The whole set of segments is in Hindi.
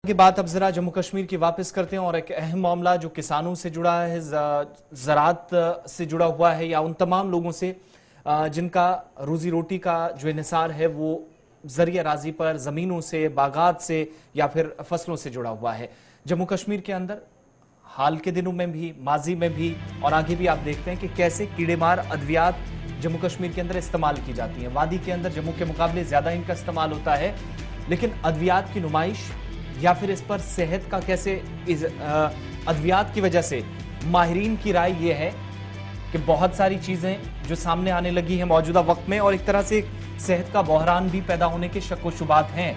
की बात अब जरा जम्मू कश्मीर की वापस करते हैं और एक अहम मामला जो किसानों से जुड़ा है, ज़राअत से जुड़ा हुआ है या उन तमाम लोगों से जिनका रोजी रोटी का जो इन्हिसार है वो जरिया राजी पर जमीनों से, बागात से या फिर फसलों से जुड़ा हुआ है। जम्मू कश्मीर के अंदर हाल के दिनों में भी, माजी में भी और आगे भी आप देखते हैं कि कैसे कीड़ेमार अद्वियात जम्मू कश्मीर के अंदर इस्तेमाल की जाती हैं। वादी के अंदर जम्मू के मुकाबले ज्यादा इनका इस्तेमाल होता है, लेकिन अद्वियात की नुमाइश या फिर इस पर सेहत का कैसे इस अद्वियात की वजह से माहिरीन की राय यह है कि बहुत सारी चीजें जो सामने आने लगी हैं मौजूदा वक्त में और एक तरह से सेहत का बहरान भी पैदा होने के शक व शुबात हैं।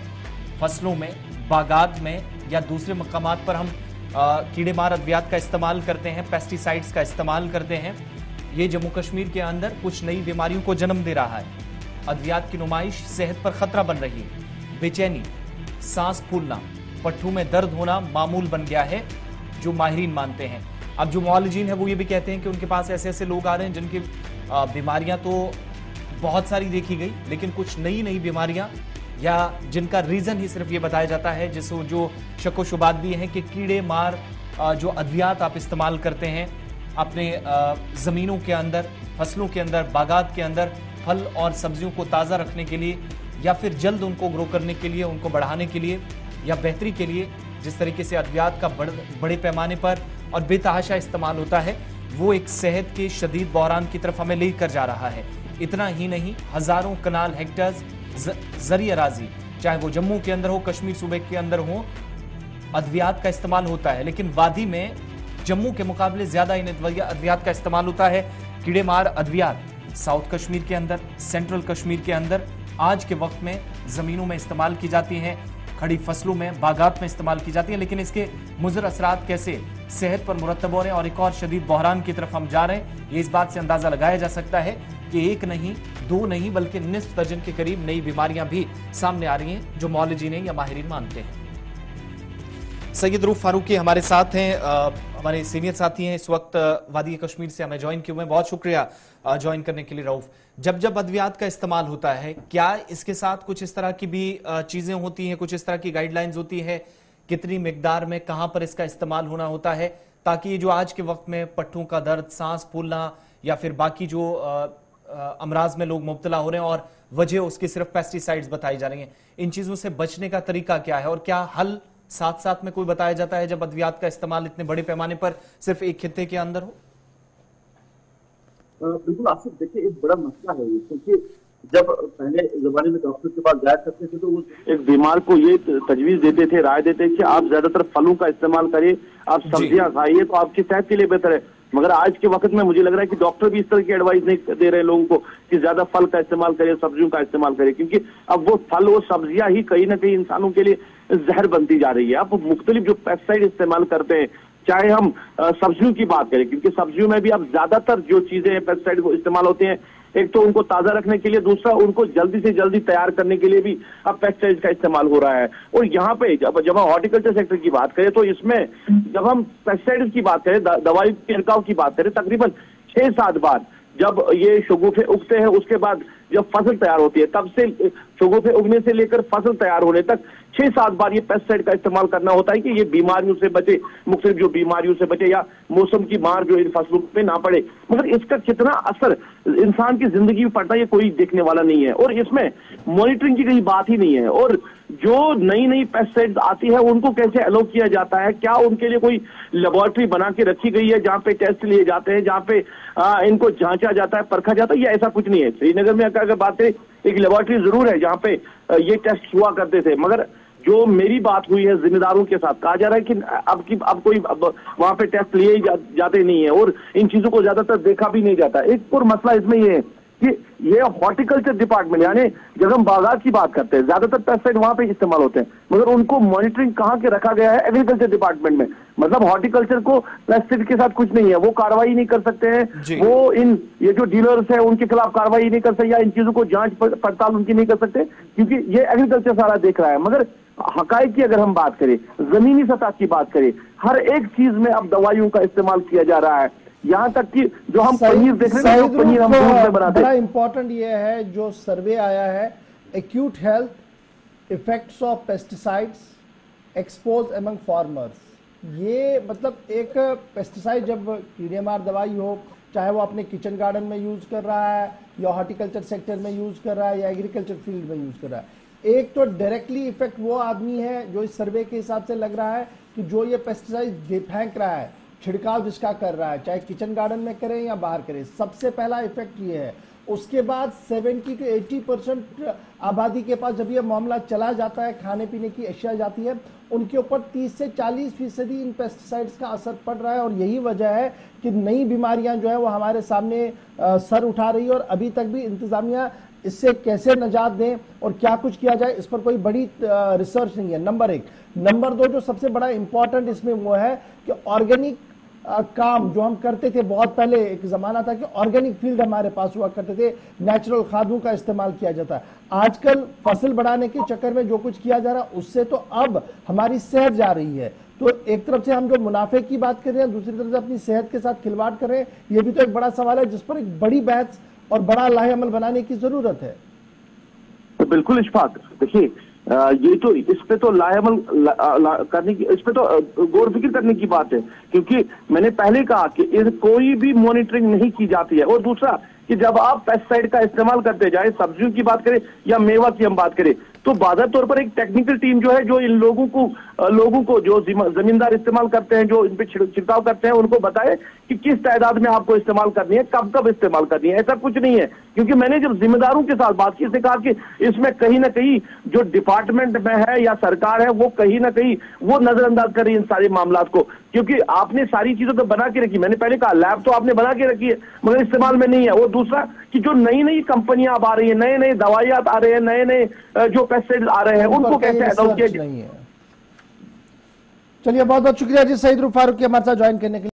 फसलों में, बागात में या दूसरे मकामात पर हम कीड़ेमार अद्वियात का इस्तेमाल करते हैं, पेस्टिसाइड्स का इस्तेमाल करते हैं। ये जम्मू कश्मीर के अंदर कुछ नई बीमारियों को जन्म दे रहा है। अद्वियात की नुमाइश सेहत पर खतरा बन रही है। बेचैनी, सांस फूलना, पट्ठों में दर्द होना मामूल बन गया है, जो माहिरीन मानते हैं। अब जो मुआलिजीन है वो ये भी कहते हैं कि उनके पास ऐसे ऐसे लोग आ रहे हैं जिनकी बीमारियां तो बहुत सारी देखी गई, लेकिन कुछ नई नई बीमारियां या जिनका रीजन ही सिर्फ ये बताया जाता है, जिसको जो शक शुबात भी हैं कि कीड़े मार जो अद्वियात आप इस्तेमाल करते हैं अपने जमीनों के अंदर, फसलों के अंदर, बागात के अंदर फल और सब्जियों को ताज़ा रखने के लिए या फिर जल्द उनको ग्रो करने के लिए, उनको बढ़ाने के लिए या बेहतरी के लिए, जिस तरीके से अद्वियात का बड़े पैमाने पर और बेतहाशा इस्तेमाल होता है, वो एक सेहत के शदीद बहरान की तरफ हमें लेकर जा रहा है। इतना ही नहीं, हजारों कनाल हेक्टर्स जरिया राजी, चाहे वो जम्मू के अंदर हो, कश्मीर सूबे के अंदर हो, अद्वियात का इस्तेमाल होता है, लेकिन वादी में जम्मू के मुकाबले ज्यादा इन अद्वियात का इस्तेमाल होता है। कीड़ेमार अद्वियात साउथ कश्मीर के अंदर, सेंट्रल कश्मीर के अंदर आज के वक्त में जमीनों में इस्तेमाल की जाती हैं, खड़ी फसलों में, बागात में इस्तेमाल की जाती है, लेकिन इसके मुज़र असरात कैसे सेहत पर मुरतब हो रहे हैं और एक और शदीद बहरान की तरफ हम जा रहे हैं। ये इस बात से अंदाजा लगाया जा सकता है कि एक नहीं, दो नहीं, बल्कि निस्फ दर्जन के करीब नई बीमारियां भी सामने आ रही हैं, जो मौलजीन या माहिरीन मानते हैं। सैयद रूफ फारूकी हमारे साथ हैं, हमारे सीनियर साथी हैं इस वक्त वादी कश्मीर से, हमें ज्वाइन किए हुए हैं। बहुत शुक्रिया ज्वाइन करने के लिए। रऊफ, जब अद्वियात का इस्तेमाल होता है, क्या इसके साथ कुछ इस तरह की भी चीजें होती हैं, कुछ इस तरह की गाइडलाइंस होती है, कितनी मिकदार में, कहां पर इसका इस्तेमाल होना होता है, ताकि जो आज के वक्त में पट्टों का दर्द, सांस फूलना या फिर बाकी जो अमराज में लोग मुब्तला हो रहे हैं और वजह उसकी सिर्फ पेस्टिसाइड्स बताई जा रही हैं, इन चीजों से बचने का तरीका क्या है और क्या हल साथ साथ में कोई बताया जाता है जब अद्वियात का इस्तेमाल इतने बड़े पैमाने पर सिर्फ एक खित्ते के अंदर हो? बिल्कुल आसिफ, देखिए एक बड़ा मसला है ये, क्योंकि जब पहले जमाने में डॉक्टर के पास जाया करते थे तो वो एक बीमार को ये तजवीज देते थे, राय देते थे कि आप ज्यादातर फलों का इस्तेमाल करिए, आप सब्जियां खाइए तो आपकी सेहत के लिए बेहतर है। मगर आज के वक्त में मुझे लग रहा है कि डॉक्टर भी इस तरह की एडवाइस नहीं दे रहे लोगों को कि ज्यादा फल का इस्तेमाल करिए, सब्जियों का इस्तेमाल करिए, क्योंकि अब वो फल, वो सब्जियां ही कहीं ना कहीं इंसानों के लिए जहर बनती जा रही है। अब मुख्तलिफ जो पेस्टिसाइड इस्तेमाल करते हैं, चाहे हम सब्जियों की बात करें, क्योंकि सब्जियों में भी अब ज्यादातर जो चीजें पेस्टिसाइड को इस्तेमाल होते हैं, एक तो उनको ताजा रखने के लिए, दूसरा उनको जल्दी से जल्दी तैयार करने के लिए भी अब पेस्टिसाइड का इस्तेमाल हो रहा है। और यहाँ पे जब हम हॉर्टिकल्चर सेक्टर की बात करें तो इसमें जब हम पेस्टिसाइड की बात करें, दवाई के छिड़काव की बात करें, तकरीबन 6-7 बार जब ये शगुफे उगते हैं, उसके बाद जब फसल तैयार होती है, तब से शगुफे उगने से लेकर फसल तैयार होने तक 6-7 बार ये पेस्टिसाइड का इस्तेमाल करना होता है कि ये बीमारियों से बचे, मुख्तलिफ जो बीमारियों से बचे या मौसम की मार जो इन फसलों पे ना पड़े। मगर इसका कितना असर इंसान की जिंदगी में पड़ता है ये कोई देखने वाला नहीं है, और इसमें मॉनिटरिंग की कहीं बात ही नहीं है। और जो नई नई पेस्टिसाइड आती है उनको कैसे अलाउ किया जाता है, क्या उनके लिए कोई लेबोरेटरी बना के रखी गई है जहाँ पे टेस्ट लिए जाते हैं, जहाँ पे इनको जांचा जाता है, परखा जाता है, या ऐसा कुछ नहीं है। श्रीनगर में अगर बात करें, एक लेबोरेटरी जरूर है जहाँ पे ये टेस्ट हुआ करते थे, मगर जो मेरी बात हुई है जिम्मेदारों के साथ, कहा जा रहा है कि अब कोई वहां पे टेस्ट लिए जाते नहीं है और इन चीजों को ज्यादातर देखा भी नहीं जाता। एक और मसला इसमें ये है कि ये हॉर्टिकल्चर डिपार्टमेंट, यानी जब हम बागात की बात करते हैं, ज्यादातर पेस्टिसाइड वहां पे इस्तेमाल होते हैं, मगर उनको मॉनिटरिंग कहाँ के रखा गया है? एग्रीकल्चर डिपार्टमेंट में। मतलब हॉर्टिकल्चर को पेस्टिसाइड के साथ कुछ नहीं है, वो कार्रवाई नहीं कर सकते हैं, वो ये जो डीलर्स है उनके खिलाफ कार्रवाई नहीं कर सकते, या इन चीजों को जांच पड़ताल उनकी नहीं कर सकते, क्योंकि ये एग्रीकल्चर सारा देख रहा है। मगर हकायक की अगर हम बात करें, जमीनी सतह की बात करें, हर एक चीज में अब दवाइयों का इस्तेमाल किया जा रहा है। यहाँ तक कि जो हम पनीर देख रहे हैं, पनीर हम दूध में बनाते हैं। बड़ा इंपॉर्टेंट ये है जो सर्वे आया है, acute health effects of pesticides expose among farmers. ये मतलब एक पेस्टिसाइड जब कीड़े मार दवाई हो, चाहे वो अपने किचन गार्डन में यूज कर रहा है या हॉर्टिकल्चर सेक्टर में यूज कर रहा है या एग्रीकल्चर फील्ड में यूज कर रहा है, एक तो डायरेक्टली इफेक्ट वो आदमी है जो इस सर्वे के हिसाब से लग रहा है कि जो ये पेस्टिसाइड फेंक रहा है, छिड़काव जिसका कर रहा है, चाहे किचन गार्डन में करे या बाहर करे, सबसे पहला इफेक्ट ये है। उसके बाद 70 to 80% आबादी के पास जब ये मामला चला जाता है, खाने पीने की अशिया जाती है, उनके ऊपर 30 से 40% इन पेस्टिसाइड्स का असर पड़ रहा है। और यही वजह है कि नई बीमारियां जो है वो हमारे सामने सर उठा रही है और अभी तक भी इंतजामिया इससे कैसे निजात दें और क्या कुछ किया जाए इस पर कोई बड़ी रिसर्च नहीं है, नंबर एक। नंबर दो, जो सबसे बड़ा इंपॉर्टेंट इसमें वो है कि ऑर्गेनिक काम जो हम करते थे, बहुत पहले एक जमाना था कि ऑर्गेनिक फील्ड हमारे पास हुआ करते थे, नेचुरल खादों का इस्तेमाल किया जाता है। आजकल फसल बढ़ाने के चक्कर में जो कुछ किया जा रहा है उससे तो अब हमारी सेहत जा रही है। तो एक तरफ से हम जो मुनाफे की बात कर रहे हैं, दूसरी तरफ से अपनी सेहत के साथ खिलवाड़ कर रहे हैं। ये भी तो एक बड़ा सवाल है जिस पर एक बड़ी बहस और बड़ा लाहेअमल बनाने की जरूरत है। तो बिल्कुल इशफाक, देखिए ये तो इस पे तो लाहेअमल करने की, इस पे तो गौर फिक्र करने की बात है, क्योंकि मैंने पहले कहा कि कोई भी मॉनिटरिंग नहीं की जाती है। और दूसरा कि जब आप पेस्टिसाइड का इस्तेमाल करते जाए, सब्जियों की बात करें या मेवा की हम बात करें, तो बादर तौर पर एक टेक्निकल टीम जो है, जो इन लोगों को जो जमींदार इस्तेमाल करते हैं, जो इन पे छिड़काव करते हैं, उनको बताए कि किस तादाद में आपको इस्तेमाल करनी है, कब कब इस्तेमाल करनी है। ऐसा कुछ नहीं है, क्योंकि मैंने जब जिम्मेदारों के साथ बात की, इसने कहा कि इसमें कहीं ना कहीं जो डिपार्टमेंट में है या सरकार है वो कहीं ना कहीं वो नजरअंदाज कर रही है इन सारे मामलों को, क्योंकि आपने सारी चीजों तो बना के रखी। मैंने पहले कहा लैब तो आपने बना के रखी है मगर इस्तेमाल में नहीं है। और दूसरा कि जो नई नई कंपनियां अब आ रही है, नए नए दवाइयां आ रहे हैं, नए नए जो पेस्टिसाइड आ रहे हैं, उनको कैसे अडॉप्ट किया। चलिए, बहुत बहुत शुक्रिया जी सईद रूफ फारूकी हमारे साथ ज्वाइन करने के लिए।